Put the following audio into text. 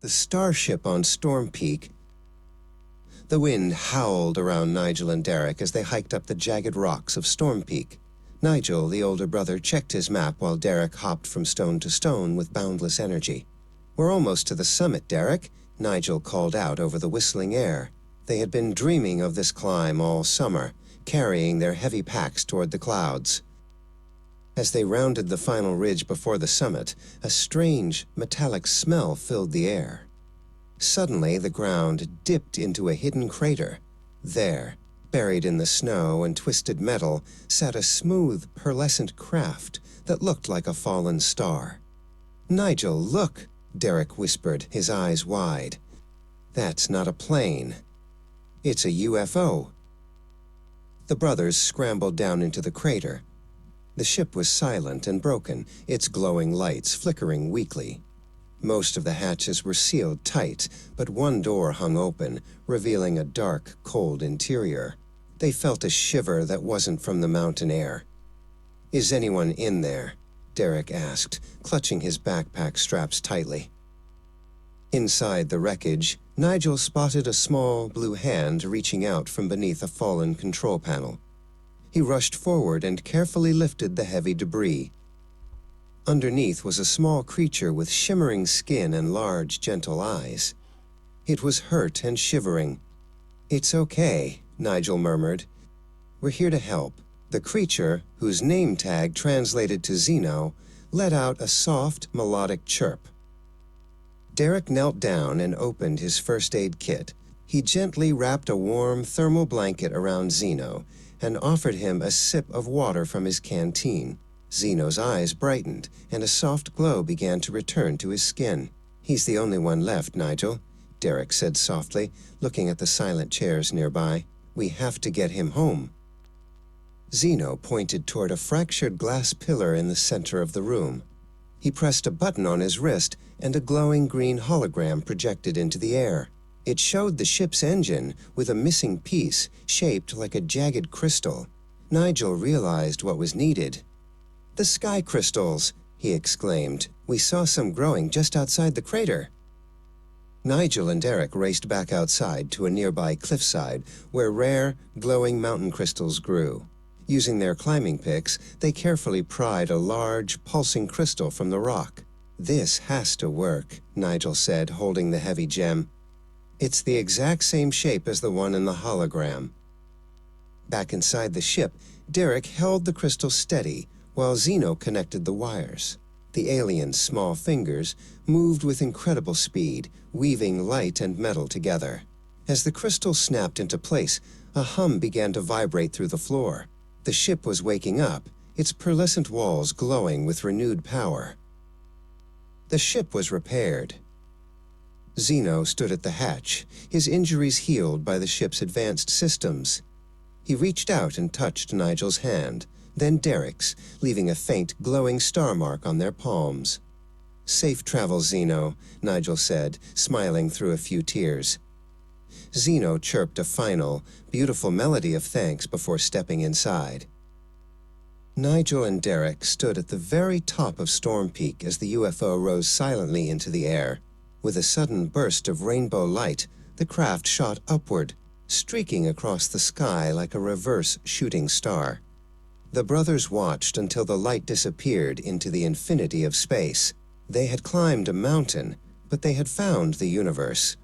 The starship on Storm Peak. The wind howled around Nigel and Derrick as they hiked up the jagged rocks of Storm Peak. Nigel, the older brother, checked his map while Derrick hopped from stone to stone with boundless energy. "We're almost to the summit, Derrick," Nigel called out over the whistling air. They had been dreaming of this climb all summer, carrying their heavy packs toward the clouds. As they rounded the final ridge before the summit, a strange, metallic smell filled the air. Suddenly, the ground dipped into a hidden crater. There, buried in the snow and twisted metal, sat a smooth, pearlescent craft that looked like a fallen star. "Nigel, look," Derrick whispered, his eyes wide. "That's not a plane. It's a UFO." The brothers scrambled down into the crater. The ship was silent and broken, its glowing lights flickering weakly. Most of the hatches were sealed tight, but one door hung open, revealing a dark, cold interior. They felt a shiver that wasn't from the mountain air. "Is anyone in there?" Derrick asked, clutching his backpack straps tightly. Inside the wreckage, Nigel spotted a small blue hand reaching out from beneath a fallen control panel. He rushed forward and carefully lifted the heavy debris. Underneath was a small creature with shimmering skin and large, gentle eyes. It was hurt and shivering. "It's okay," Nigel murmured. "We're here to help." The creature, whose name tag translated to Zeno, let out a soft, melodic chirp. Derrick knelt down and opened his first aid kit. He gently wrapped a warm thermal blanket around Zeno and offered him a sip of water from his canteen. Zeno's eyes brightened, and a soft glow began to return to his skin. "He's the only one left, Nigel," Derrick said softly, looking at the silent chairs nearby. "We have to get him home." Zeno pointed toward a fractured glass pillar in the center of the room. He pressed a button on his wrist, and a glowing green hologram projected into the air. It showed the ship's engine, with a missing piece shaped like a jagged crystal. Nigel realized what was needed. "The sky crystals!" he exclaimed. "We saw some growing just outside the crater." Nigel and Derrick raced back outside to a nearby cliffside where rare, glowing mountain crystals grew. Using their climbing picks, they carefully pried a large, pulsing crystal from the rock. "This has to work," Nigel said, holding the heavy gem. "It's the exact same shape as the one in the hologram." Back inside the ship, Derrick held the crystal steady while Zeno connected the wires. The alien's small fingers moved with incredible speed, weaving light and metal together. As the crystal snapped into place, a hum began to vibrate through the floor. The ship was waking up, its pearlescent walls glowing with renewed power. The ship was repaired. Zeno stood at the hatch, his injuries healed by the ship's advanced systems. He reached out and touched Nigel's hand, then Derrick's, leaving a faint, glowing star mark on their palms. "Safe travel, Zeno," Nigel said, smiling through a few tears. Zeno chirped a final, beautiful melody of thanks before stepping inside. Nigel and Derrick stood at the very top of Storm Peak as the UFO rose silently into the air. With a sudden burst of rainbow light, the craft shot upward, streaking across the sky like a reverse shooting star. The brothers watched until the light disappeared into the infinity of space. They had climbed a mountain, but they had found the universe.